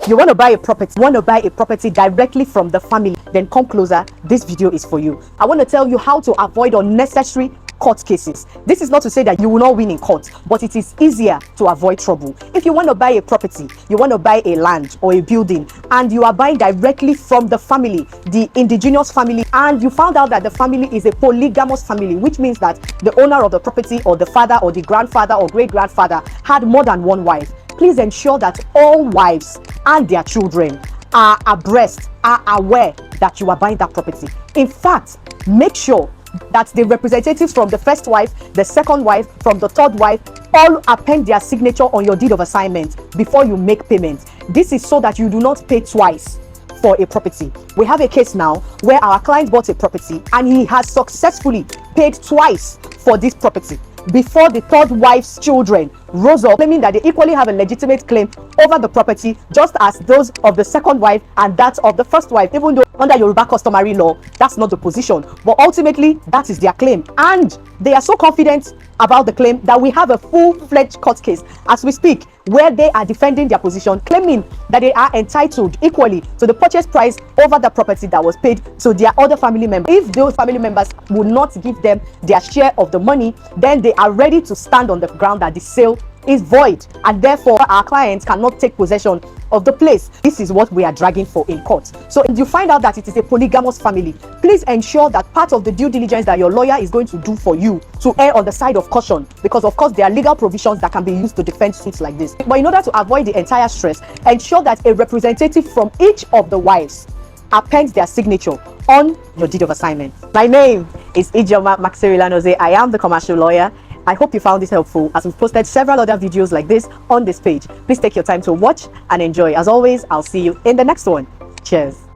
You want to buy a property directly from the family, then come closer. This video is for you. I want to tell you how to avoid unnecessary court cases. This is not to say that you will not win in court, but it is easier to avoid trouble. If you want to buy a property, you want to buy a land or a building, and you are buying directly from the family, the indigenous family, and you found out that the family is a polygamous family, which means that the owner of the property or the father or the grandfather or great-grandfather had more than one wife, please ensure that all wives and their children are abreast, are aware that you are buying that property. In fact, make sure that the representatives from the first wife, the second wife, from the third wife, all append their signature on your deed of assignment before you make payment. This is so that you do not pay twice for a property. We have a case now where our client bought a property and he has successfully paid twice for this property before the third wife's children rose up claiming that they equally have a legitimate claim over the property, just as those of the second wife and that of the first wife, even though under Yoruba customary law that's not the position, but ultimately that is their claim, and they are so confident about the claim that we have a full-fledged court case as we speak where they are defending their position, claiming that they are entitled equally to the purchase price over the property that was paid to their other family members. If those family members would not give them their share of the money, then they are ready to stand on the ground that the sale is void, and therefore our clients cannot take possession of the place. This is what we are dragging for in court. So if you find out that it is a polygamous family, please ensure that part of the due diligence that your lawyer is going to do for you to err on the side of caution, because of course there are legal provisions that can be used to defend suits like this. But in order to avoid the entire stress, ensure that a representative from each of the wives appends their signature on your deed of assignment. My name is Ijoma Maxerilanoze. I am the commercial lawyer. I hope you found this helpful, as we've posted several other videos like this on this page. Please take your time to watch and enjoy. As always, I'll see you in the next one. Cheers.